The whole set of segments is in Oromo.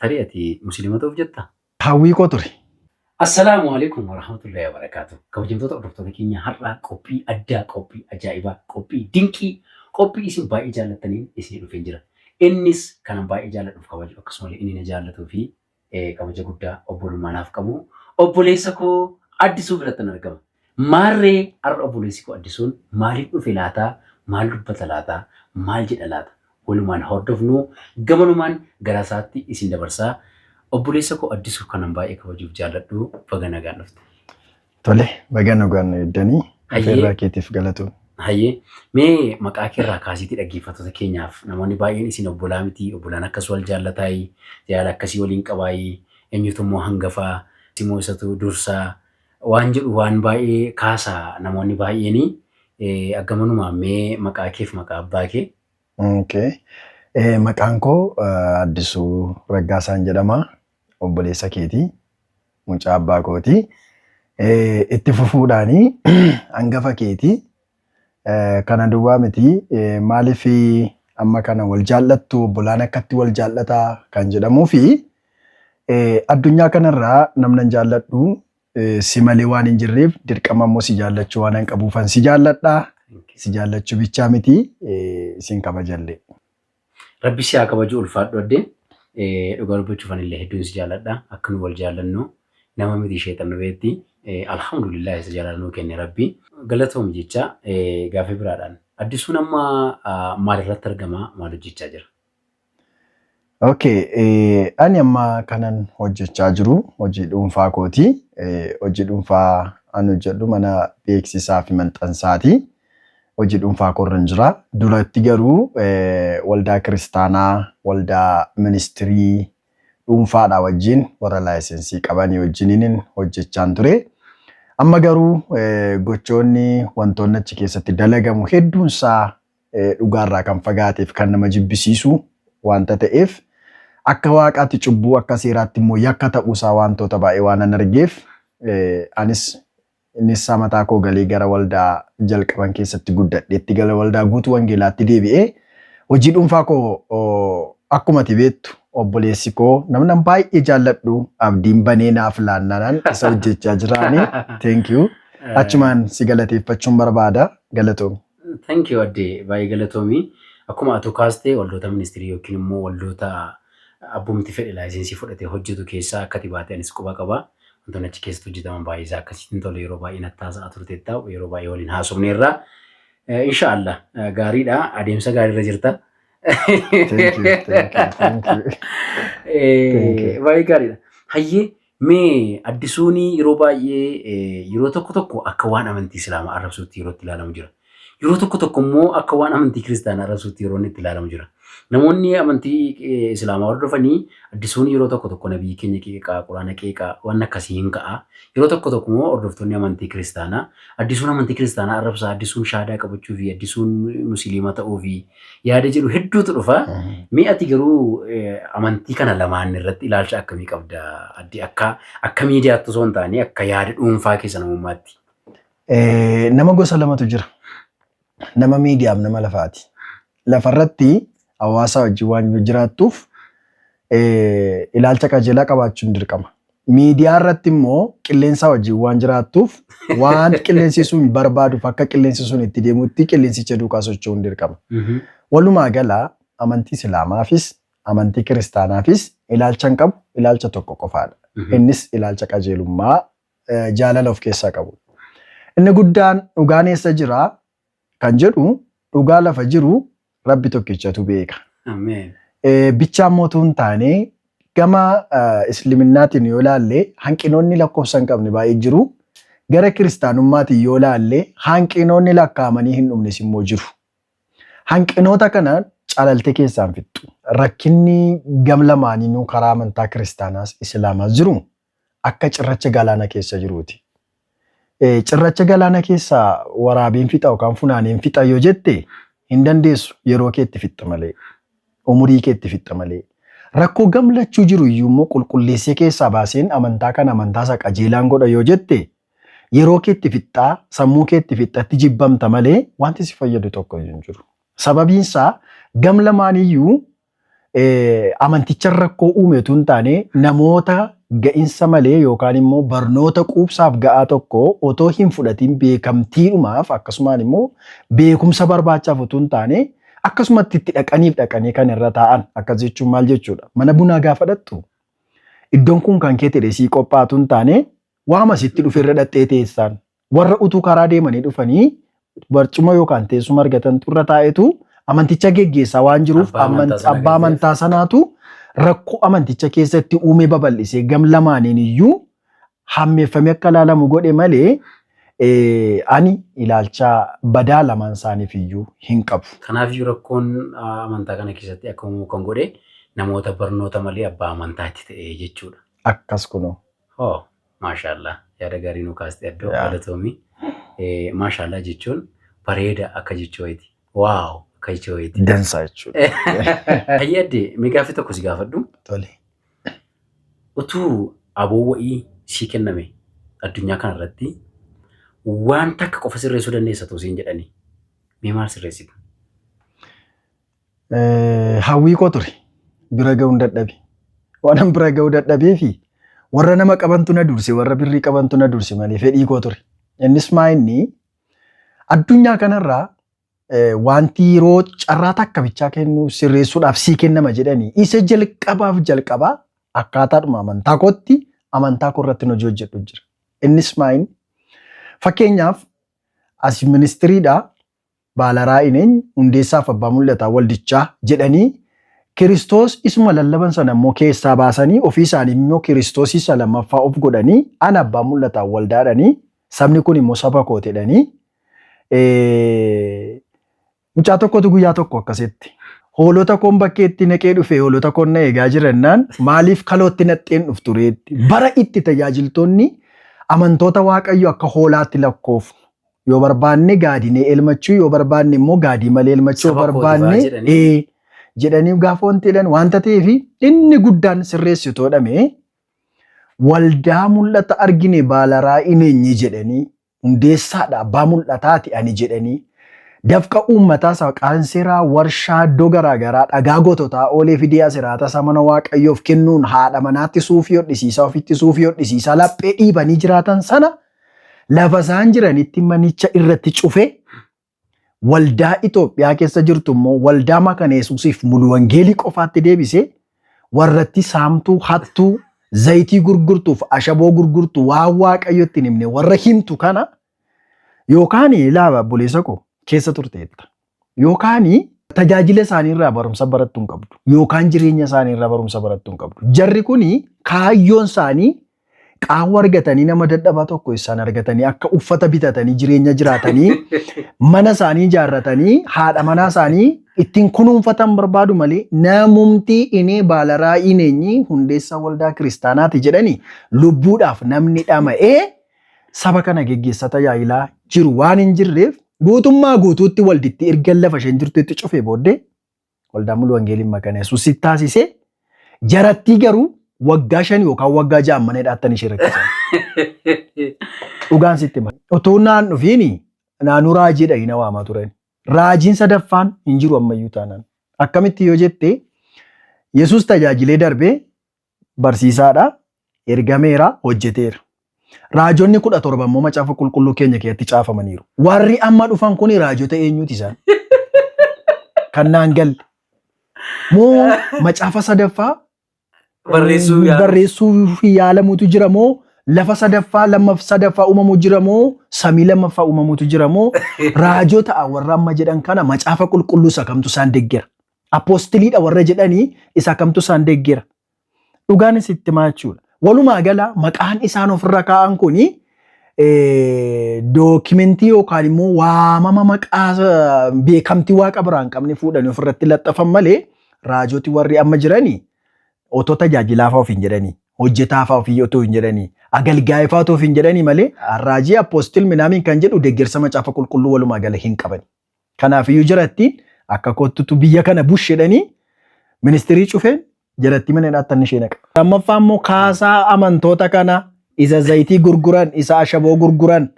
Tari'ati musliimota of jetta. Hawwii koo ture. Assalaamu alaikum warahmatullahi wabarakatuh. Kabajamtoota hordoftoota keenya har'aa qophii addaa, qophii ajaa'ibaa, qophii dinqii, qophii isin baay'ee jaallattaniin isin dhufee jira. Innis kanan baay'ee jaalladhuuf kabaju akkasumallee inni na jaallatuu fi kabaja guddaa obbolummaa naaf qabu. Obboleessa koo Addisuu biratti argama. Maarree har'a obboleessi koo Addisuun maaliif dhufe laataa? Maal dubbata laataa? Maal jedha laata? Walumaan hordofnu gamanumaan gara isaatti isin dabarsaa. Obboleessa koo Addisuu kanan baay'ee kabajuuf jaalladhu baga nagaan dhufte. Tole, baga nagaan eddanii afeerraa keetiif galatoon. Hayyee mee maqaa keerraa kaasiitii dhaggeeffattoota keenyaaf namoonni baay'een isin obbolaa miti, obbolaan akkas wal jaallataayi, jaala akkasii waliin qabaayi, eenyutummoo hangafaa, simoo isatu dursaa waan jedhu waan baay'ee kaasaa namoonni baay'een akkamanumaan mee maqaa keef maqaa abbaa kee? Maqaan koo Addisuu Raggaasaan jedhama. Obboleessa keetii, mucaa abbaa kooti. Itti fufuudhaanii hangafa keetii kana duwwaa miti. Maaliif amma kana wal jaallattu obbolaan akkatti wal jaallataa kan jedhamuu fi addunyaa kanarraa namnan jaalladhu si malee waan hin jirreef dirqama immoo si jaallachuu waan hin qabuufan si jaalladhaa. Si jaallachuu bichaa miti isin kabajallee. Rabbi si haa kabaju ulfaadhu addee. Dhugaa dubbachuuf anillee hedduun si jaalladha. Akka nu wal jaallannu nama miti sheexannu beetti. Alhamdulillah isa jaalannuu kenne Rabbi. Galatoom jecha gaafii biraadhaan. Addisuun amma maalirratti argama? Maal hojjechaa jira? Ani amma kanan hojjechaa jiru hojii dhuunfaa kooti. Hojii dhuunfaa ani hojjedhu mana beeksisaa fi maxxansaati. Hojii dhuunfaa koorran jira. Duratti garuu waldaa kiristaanaa, waldaa ministirii dhuunfaadhaa wajjin warra laayisensii qabanii wajjiniin hojjechaan ture. Amma garuu gochoonni wantoonni achi keessatti dalagamu hedduunsaa dhugaarraa kan fagaateef kan nama jibbisiisu wanta ta'eef akka waaqaatti cubbuu akka seeraatti immoo yakka ta'uusaa wantoota baay'ee waan an argeef anis innis mataa koo galee gara waldaa jalqaban keessatti guddadheetti gara waldaa guutuu wangeelaatti deebi'ee hojii dhuunfaa koo akkuma ati beektu obboleessi koo namni baay'ee jaalladhu abdiin banee naaf laannaan isa hojjechaa jiraani. Thank you. Achumaan si galateeffachuun barbaada. Galatoomi. Thank you addee baay'ee galatoomi. Akkuma atu kaastee waldoota ministirii yookiin immoo waldoota abbumti fedhe laayisensii fudhatee hojjetu keessaa akka baatee anis quba qaba. Wantoonni achi keessatti hojjetaman baay'ee isaa akkasitti tole yeroo baay'ee nattaasaa turte ta'u yeroo baay'ee waliin haasofneerra. Inshaallah gaariidha. Adeemsa gaariirra jirta. Thank you. Baay'ee gaariidha. Hayyee mee Addisuun yeroo baay'ee yeroo tokko akka waan amantii Islaamaa arrabsuutti yeroo itti ilaalamu jira. Yeroo tokko immoo akka waan amantii Kiristaanaa arrabsuutti yeroo inni itti ilaalamu jira. Namoonni amantii Islaamaa hordofanii Addisuun yeroo tokko nabiyyi keenya qeeqaa, quraana qeeqaa waan akkasii hin ka'a. Yeroo tokko immoo hordoftoonni amantii Kiristaanaa Addisuun amantii Kiristaanaa arrabsaa, Addisuun shaadaa qabachuu fi Addisuun musliima ta'uu fi yaada jedhu hedduutu dhufa. Mee ati garuu amantii kana lamaan irratti ilaalcha akkamii qabda? Addi akka miidiyaatti osoo hin taane akka yaada dhuunfaa keessa namummaatti. Nama gosa lamatu jira. Nama miidiyaaf nama lafaati. Lafarratti hawaasa wajjin waan jiraattuuf ilaalcha qajeelaa qabaachuun dirqama. Miidiyaa irratti immoo qilleensa wajjin waan jiraattuuf waan qilleensi sun barbaaduuf akka qilleensi sun itti deemutti qilleensicha duukaa socho'uun dirqama. Walumaa gala amantii Islaamaafis amantii Kiristaanaafis ilaalcha hin qabu ilaalcha tokko qofaadha. Innis ilaalcha qajeelummaa jaalala of keessaa qabu. Inni guddaan dhugaan eessa jira kan jedhu dhugaa lafa jiru Rabbi tokkichatu beeka. Ameen. Bichaan mootuu hin taane gama Islaaminaatiin yoo ilaalle hanqinoonni lakkoofsa hin qabne baay'ee jiru. Gara Kiristaanummaatiin yoo ilaalle hanqinoonni lakkaa'amanii hin dhumnes immoo jiru. Hanqinoota kana caalaltee keessaan fixxu. Rakkinni gam lamaaniinuu karaa amantaa Kiristaanaas Islaamaas jiru akka cirracha galaana keessa jiruuti. Cirracha galaana keessa waraabeen fixa yookaan funaaneen fixa yoo jette hin dandeessu yeroo keetti fixxa malee. Umurii keetti fixxa malee. Rakkoo gamlachuu jiru iyyuu immoo qulqulleessee keessaa baaseen amantaa kana amantaa isa qajeelaan godha yoo jette yeroo keetti fixxaa sammuu keetti fixxatti jibbamta malee wanti si fayyadu tokko hin jiru. Sababiin isaa gam lamaaniyyuu amanticha rakkoo uumetu hin taane namoota ga'insa malee yookaan immoo barnoota quubsaaf ga'aa tokko otoo hin fudhatiin beekamtiidhumaaf akkasumaan immoo beekumsa barbaachaaf otoo hin taane akkasumatti itti dhaqanii kan irra taa'an akkas jechuun maal jechuudha. Mana bunaa gaafa dhattu iddoon kun kan kee ta'e sii qophaatu hin taane waama sitti dhufe irra dhattee teessaan warra utuu karaa deemanii dhufanii barcuma yookaan teessuma argatantu irra taa'etu amanticha geggeessaa waan jiruuf abbaa amantaa sanaatu rakkoo amanticha keessatti uume babal'isee gam lamaaniin iyyuu hammeeffame akka ilaalamu godhe malee ani ilaalcha badaa lamaan isaaniif iyyuu hin qabu. Kanaaf iyyuu rakkoon amantaa kana keessatti akka uumuu kan godhe namoota barnoota malee abbaa amantaatti ta'e jechuudha. Akkas kunoo. Maashaallah yaada gaarii nu kaastee addoo galatoomii. Maashaallah jechuun bareeda akka jechuuti. Waaw akka jechuuti. Dansaa jechuudha. Ayyadde miigaafi tokko si gaafadhu. Tole. Utuu aboo wa'ii sii kenname addunyaa kanarratti waan takka qofa sirreessuu dandeessa osoo siin jedhanii mee maal sirreessitu? Hawwii koo ture bira ga'uun dadhabe. Waan bira ga'uu dadhabee fi warra nama qabantu na durse warra birrii qabantu na durse malee fedhii koo ture. Innis maa inni addunyaa kanarraa wanti yeroo carraa takka bichaa kennu sirreessuudhaaf sii kennama jedhanii isa jalqabaa akkaataadhuma amantaa kootti amantaa koo irratti hojii hojjedhu jira. Innis maa inni fakkeenyaaf as ministiriidhaa Baalaraa'ineen hundeessaaf abbaa mul'ataa waldichaa jedhanii Kiristoos isuma lallaban sana immoo keessaa baasanii ofii isaanii immoo Kiristoos isa lammaffaa of godhanii ana abbaa mul'ataa waldaadhanii sabni kun immoo saba koo jedhanii mucaa tokkotu guyyaa tokko akkasitti hoolota koon bakkeetti naqee dhufe hoolota koon na eegaa jirannaan maaliif kalootti naqxeen dhuftureetti bara itti tajaajiltoonni amantoota waaqayyo akka hoolaatti lakkoofnu yoo barbaanne gaadinee elmachuu yoo barbaanne immoo gaadii malee elmachuu yoo barbaanne jedhanii gaafa wanti jedhan wanta ta'eef inni guddaan sirreessitoodhame waldaa mul'ata argine Baalaraa'ineen jedhanii hundeessaadha abbaa mul'ataati ani jedhanii dafqa uummataa qanseeraa warshaa iddoo garaagaraa dhagaa gototaa oolee fidee asiraata samana waaqayyoof kennuun haadha manaatti suufii hodhisiisaa ofitti suufii hodhisiisaa laphee dhiibanii jiraatan sana lafa isaan jiranitti manicha irratti cufe waldaa Itoophiyaa keessa jirtu immoo waldaa Makana Yesuusiif mulu wangeelii qofaatti deebise warratti saamtuu hattuu zayitii gurgurtuuf ashaboo gurgurtu waan waaqayyotti hin himne warra himtu kana yookaan ilaaba buleessa koo keessa turteetta yookaan tajaajila isaanii irraa barumsa barattuu hin qabdu yookaan jireenya isaanii irraa barumsa barattuu hin qabdu. Jarri kuni kaayyoon isaanii qaawwa argatanii nama dadhabaa tokko isaan argatanii akka uffata bitatanii jireenya jiraatanii mana isaanii ijaarratanii haadha manaa isaanii ittiin kunuunfatan barbaadu malee namumti inni Baalaraa'ineen hundeessaa waldaa kiristaanaati jedhanii lubbuudhaaf namni dhama'ee saba kana geggeessa tajaajilaa jiru waan hin jirreef guutummaa guutuutti walditti erga lafa isheen jirtutti cufee booddee waldaa mulu wangeelii Makana Yesuus taasisee jarattii garuu waggaa 5 yookaan waggaa 6 mana hidhaatti ishee rakkisan. Dhugaan sitti hima. Otoo naan dhufiini naannoo raajiidha hin waamaa turan. Raajiin sadaffaan hin jiru ammayyuu taanaan. Akkamitti yoo jette Yesuus tajaajilee darbee barsiisaadha ergameera hojjeteera. Raajonni 17 immoo macaafa qulqulluu keenya keessatti caafamaniiru. Warri amma dhufan kun raajota eenyuti isaan? Kan naan galle. Moo macaafa sadaffaa barreessuu yaalamutu jira moo lafa sadaffaa lammaffaa sadaffaa uumamu jira moo samii lammaffaa uumamutu jira moo raajota warra amma jedhan kana macaafa qulqulluu isa kamtu isaan deeggera. Apoostiliidha warra jedhanii isa kamtu isaan deeggera. Dhugaan sitti himaa jechuudha. Walumaa gala maqaan isaan ofirra kaa'an kuni dookimentii yookaan immoo waamama maqaa beekamtii waaqa biraan qabne fuudhanii ofirratti laxxafan malee raajoti warri amma jiranii otoo tajaajilaafaa of hin jedhanii hojjetaafaa of otoo hin jedhanii agalgaa'ifaa otoo of hin jedhanii malee raajii apoostil minaamin kan jedhu deeggarsa macaafa qulqulluu walumaa gala hin qabani. Kanaafiyyuu jiratti akka kottutu biyya kana bush jedhanii ministirii cufeen jiratti mana hidhaatti ishee naqa. Lammaffaa immoo kaasaa amantoota kana isa zayitii gurguran isa ashaboo gurguran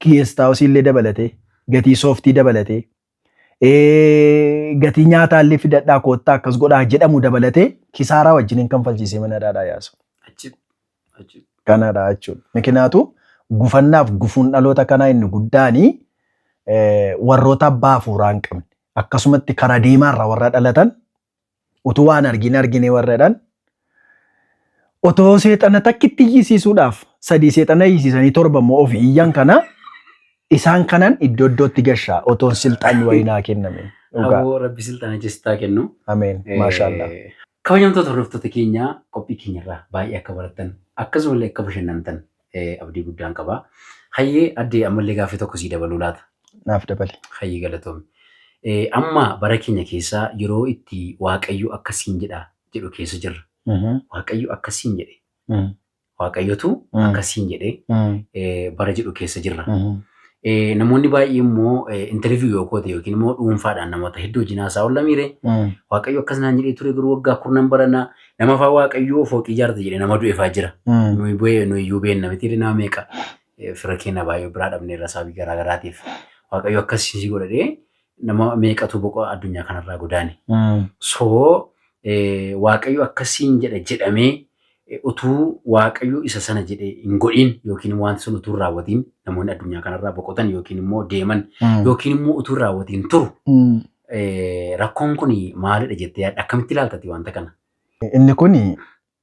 kiyeestaawus illee dabalatee gatii sooftii dabalatee gatii nyaataa illee fidadhaa koottaa akkas godhaa jedhamu dabalatee kisaaraa wajjin kan falchiisee mana hidhaadhaa yaasu. Kanadha jechuudha. Mikinaatu gufannaaf gufuun dhaloota kanaa inni guddaanii warroota abbaa hafuuraa hin qabne akkasumatti karaa deemaarra warra dhalatan utuu waan argine warradhaan otoo seexana takkitti iyyisiisuudhaaf 3 seexana iyyisiisanii 7 immoo ofii iyyan kana isaan kanan iddoo iddootti gashaa otoon silxaanni wayinaa kenname. Aboo Rabbi silxaana jessitaa kennu. Ameen. Maashaallah. Kabajamtoota hordoftoota keenya qophii keenyarraa baay'ee akka barattan akkasumallee akka bashannantan abdii guddaan qaba. Hayyee addee ammallee gaaffii tokko sii dabaluu laata? Naaf dabali. Hayyee galatoomne. Amma bara keenya keessaa yeroo itti Waaqayyo akkasiin jedha jedhu keessa jirra. Waaqayyo akkasiin jedhe. Waaqayyotu akkasiin jedhe bara jedhu keessa jirra. Namoonni baay'ee immoo interview yookiin immoo dhuunfaadhaan namoota hedduu wajjin haasaa oolla miire Waaqayyo akkas naan jedhee ture garuu waggaa 10 baranaa nama fa'aa Waaqayyo fooqii ijaarta jedhee nama du'eefaa jira. Nuyi iyyuu beenna miti nama meeqa fira keenya baay'ee biraa dhabnee irra sababii garaa garaatiif Waaqayyo akkasii godhadhee nama meeqatu boqoo addunyaa kanarraa godaane. So Waaqayyo akkasiin jedhamee utuu Waaqayyo isa sana jedhee hin godhin yookiin wanti sun utuu raawwatiin namoonni addunyaa kanarraa boqotan yookiin immoo deeman yookiin immoo utuu raawwatiin turu rakkoon kun maalidha jettee yaadda? Akkamitti ilaaltati wanta kana? Inni kun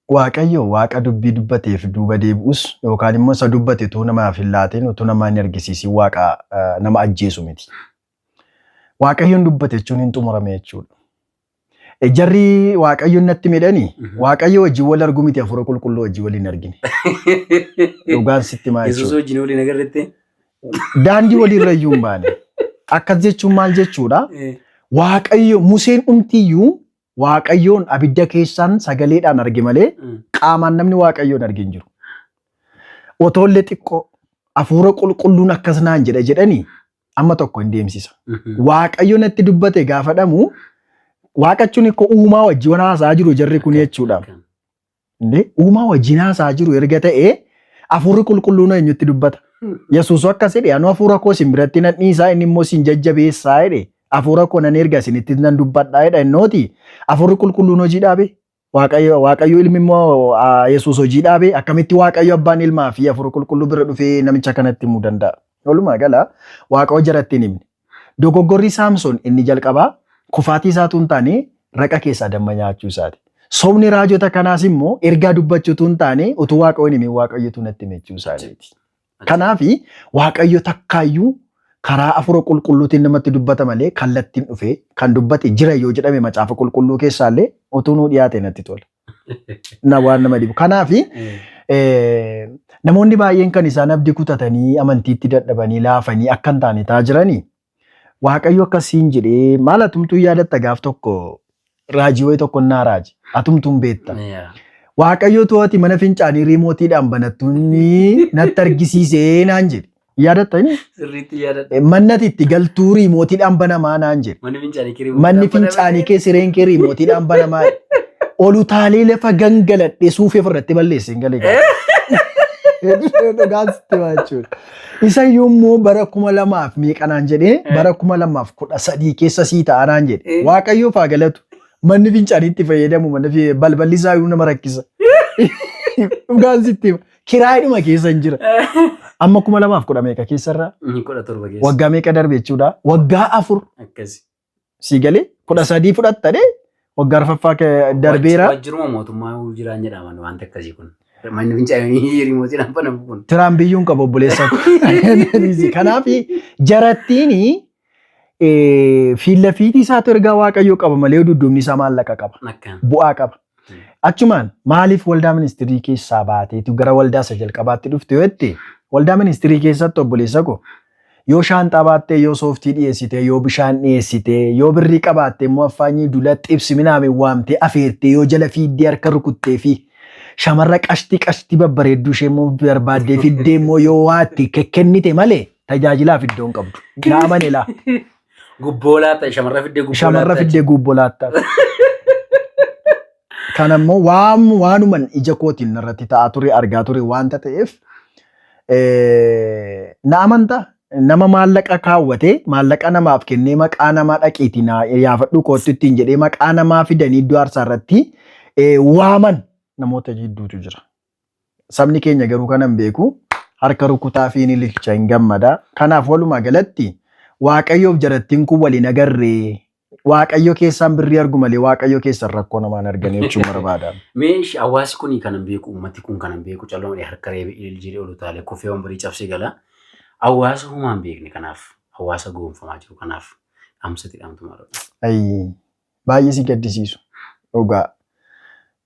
Waaqayyo Waaqa dubbii dubbateef duuba deebi'us yookaan immoo isa dubbate utuu namaaf hin laatiin utuu namaa hin argisiisin Waaqa nama ajjeesu miti. Waaqayyoon dubbate jechuun hin xumurame jechuudha. Jarri Waaqayyoon natti midhanii Waaqayyo wajjin wal argu miti hafuura qulqulluu wajjin wal hin argine. Dhugaan sitti maal jechuudha. Yesuus wajjin waliin agarreetti? Daandii walirra iyyuu hin baane. Akkas jechuun maal jechuudha? Waaqayyo Museen dhumtiyyuu Waaqayyoon abidda keessaan sagaleedhaan arge malee qaamaan namni Waaqayyoon arge hin jiru. Otoollee xiqqoo hafuura qulqulluun akkas naan jedha jedhanii amma tokko hin deemsisa. Waaqayyo natti dubbate gaafadhamu Waaqachuun ikko uumaa wajjin haasaa jiru jarri kun jechuudha. Uumaa wajjin haasaa jiru erga ta'ee hafuurri qulqulluun eenyutti dubbata. Yesuus akkas jedhe anu hafuura koo isin biratti nan dhiisaa inni immoo isin jajjabeessaa jedhe hafuura koo nan erga isinitti nan dubbadhaa jedha innooti hafuurri qulqulluun hojii dhaabe Waaqayyo ilmi immoo Yesuus hojii dhaabe akkamitti Waaqayyo abbaan ilmaa fi hafuura qulqulluu bira dhufee namicha kanatti himuu danda'a. Walumaa gala Waaqa jaratti hin himne. Dogoggorri Saamsoon inni jalqabaa kufaatii isaatu hin taane raqa keessaa damma nyaachuu isaati. Sobni raajota kanaas immoo ergaa dubbachuutu hin taane utuu Waaqayyoon himee Waaqayyotu natti himechuu isaati. Kanaafi Waaqayyo takkaayyuu karaa hafuura qulqulluutiin namatti dubbata malee kallattiin dhufee kan dubbate jira yoo jedhame macaafa qulqulluu keessaallee utuu nuu dhiyaate natti tola. Na waan nama dhibu. Kanaafi namoonni baay'een kan isaan abdii kutatanii amantiitti dadhabanii laafanii akka hin taane taa'aa jiranii Waaqayyo akkasiin jedhee maal atumtuu yaadatta gaaf tokko raajii wayii tokko naa raaji atumtuun beetta. Waaqayyo to'ati mana fincaanii riimootiidhaan banattuuni natti argisiisee naan jedhe. Yaadatta inni? Sirriitti yaadatta. Mannati itti galtuu riimootiidhaan banamaa naan jedhe. Manni fincaanii kee sireen kee riimootiidhaan banamaa. Olutaalee lafa gangaladhee suufee ofirratti balleesse hin galee. Dhugaan sitti jechuudha. Isa yommuu bara 2000 meeqanaan jedhee bara 2013 keessa sii ta'anaan jedhe. Waaqayyoof haa galatu. Manni fincaaniitti fayyadamu manni balballi isaa nama rakkisa. Dhugaan sitti kiraayidhuma keessa hin jira. Amma 2010 meeqa keessarraa? 17 keessa. Waggaa meeqa darbe jechuudha? Waggaa 4. Akkasi. Sii galee 13 fudhattadhe waggaa arfaffaa darbeera. Wajjiruma mootummaa jiraan jedhaman wanta akkasii kun. Manni fincaanii riimootiidhaan banamu kun. Tiraan biyyuun qaba obboleessa. Kanaaf jarattiin fiilla fiitii isaatu ergaa Waaqayyoo qaba malee dudduubni isaa maallaqa qaba. Bu'aa qaba. Achumaan maaliif waldaa ministirii keessaa baateetu gara waldaa isa jalqabaatti dhufte yoo jette waldaa ministirii keessatti obboleessa koo yoo shaanxaa baattee yoo sooftii dhiyeessitee yoo bishaan dhiyeessitee yoo birrii qabaattee immoo affaanyii dula xibsi minaame waamtee afeertee yoo jala fiiddee harka rukuttee fi shamarra qashtii babbareedduu ishee immoo barbaaddee fiddee immoo yoo waatti kennite malee tajaajilaaf iddoon qabdu. Naaman ilaa. Gubboo laatta shamarra fiddee gubboo laatta. Shamarra fiddee gubboo laatta. Kanammoo waanuman ija kootiin irratti ta'aa ture argaa ture waanta ta'eef na amantaa nama maallaqa kaawwate maallaqa namaaf kennee maqaa namaa dhaqiitii na yaafadhu kootti ittiin jedhee maqaa namaa fidanii iddoo aarsaa irratti waaman namoota jidduutu jira. Sabni keenya garuu kanan beeku harka rukutaa fi ni ililcha hin gammada. Kanaaf walumaa galatti Waaqayyoof jarattiin kun waliin agarree Waaqayyo keessaan birrii argu malee Waaqayyo keessan rakkoo namaan arganii jechuun barbaada. Meesh hawaasi kuni kanan beeku uummati kun kanan beeku calloon harka reebe ililjiidhe olu taale kuffee wambarii cabsee gala. Hawaasa humaan beekne kanaaf hawaasa goonfamaa jiru kanaaf amsati dhamtumaa dha. Baay'ee si gaddisiisu. Dhugaa.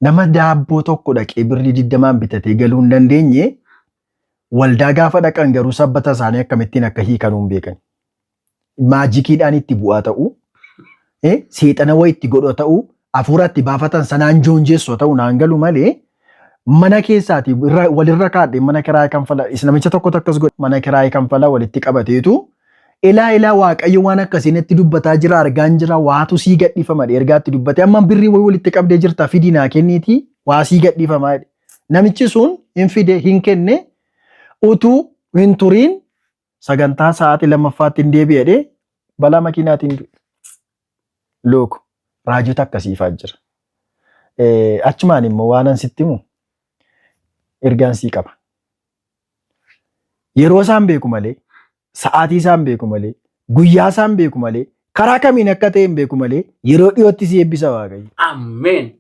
Nama daabboo tokko dhaqee birrii 20 bitatee galuu hin dandeenye waldaa gaafa dhaqan garuu sabbata isaanii akkamittiin akka hiikanuu hin beekan. Maajikiidhaan itti bu'aa ta'u, seexana wayii itti godhu ta'u, hafuura itti baafatan sanaan joonjeessoo ta'u naan galu malee mana keessaati walirra kaadhe mana kiraayii kanfala namicha tokko takkas godhe mana kiraayii kanfala walitti qabateetu ilaa Waaqayyo waan akkasiin itti dubbataa jira argaan jira waatu sii gadhiifama ergaatti dubbate amma birrii wayii walitti qabdee jirta fidii naa kenniiti waa sii gadhiifama namichi sun hin fide hin kenne utuu hin turiin sagantaa sa'aatii lammaffaatti hin deebi'ee balaa makiinaatiin looko raajota akkasiifaa jira. Achumaan immoo waanan sitti himu ergaan sii qaba. Yeroo isaan beeku malee, sa'aatii isaan beeku malee, guyyaa isaan beeku malee, karaa kamiin akka ta'e hin beeku malee, yeroo dhiyootti si eebbisa Waaqayyo. Ameen.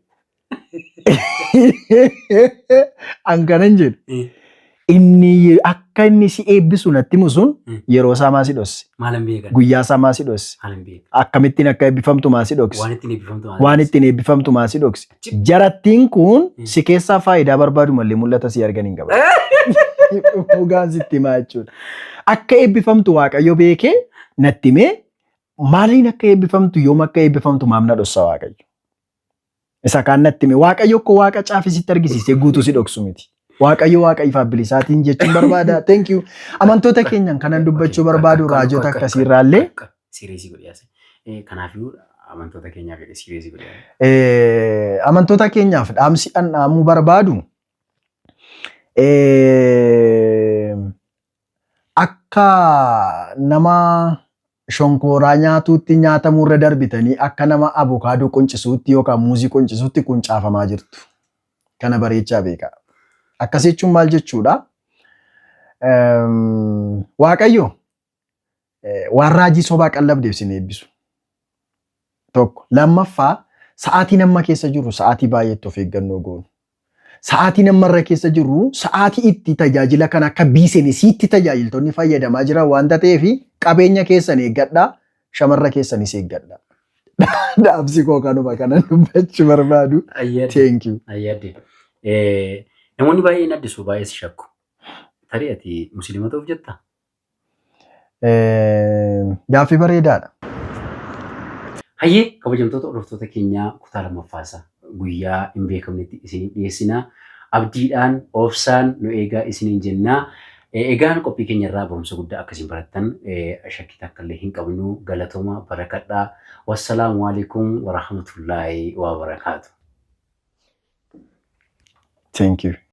Ankanan jedhu. Inni akka inni si eebbisu natti himu sun yeroo isaa maasii dhosse. Maalan beekan. Guyyaa isaa maasii dhosse. Maalan beekan. Akkamittiin akka eebbifamtu maasii dhokse. Waan ittiin eebbifamtu maasii dhokse. Jarattiin kun si keessaa faayidaa barbaadu malee mul'ata si argan hin qabu. Dhugaan sitti himaa jechuudha. Akka eebbifamtu Waaqayyo beekee natti himee maaliin akka eebbifamtu yoom akka eebbifamtu maamna dhossa Waaqayyo. Isa kaan natti himee Waaqayyo akka Waaqa caafisitti argisiisee guutuu si dhoksu miti. Waaqayyo Waaqa ifaaf bilisaatiin jechuun barbaada. Thank you. Amantoota keenyan kanan dubbachuu barbaadu raajota akkasiirraallee. Sireesii godhiyaase. Kanaafuu amantoota keenyaaf sireesii godhiyaase. Amantoota keenyaaf dhaamsi dhaamuu barbaadu akka nama shonkooraa nyaatuutti nyaatamurra darbitanii akka nama abukaadoo quncisuutti yookaan muuzii quncisuutti quncaafamaa jirtu. Kana bareechaa beekaa. Akkasii jechuun maal jechuudha? Waaqayyo waan raajii sobaa qallabdeef sin eebbisu. Tokko. Lammaffaa sa'aatii nama keessa jiru sa'aatii baay'eetti of eeggannoo goonu. Sa'aatii namarra keessa jiru sa'aatii itti tajaajila kan akka biizinesiitti tajaajiltoonni fayyadamaa jiran waanta ta'eef qabeenya keessan eeggadhaa, shamarra keessanis eeggadhaa. Dhaamsi koo kanuma kanan dubbachuu barbaadu. Thank you. Namoonni baay'een addisu baay'ee si shakku. Tarii ati musliimota of jettaa? Gaaffii bareedaadha. Hayyee kabajamtoota hordoftoota keenyaa kutaa lammaffaasaa guyyaa hin beekamnetti isiniif dhiyeessinaa. Abdiidhaan obsaan nu eegaa isiniin jennaa. Egaan qophii keenya irraa barumsa guddaa akkasiin barattan shakkii takka illee hin qabnu galatooma barakadhaa. Wassalaamu alaikum wa rahmatullaahi wa barakaatu. Thank you.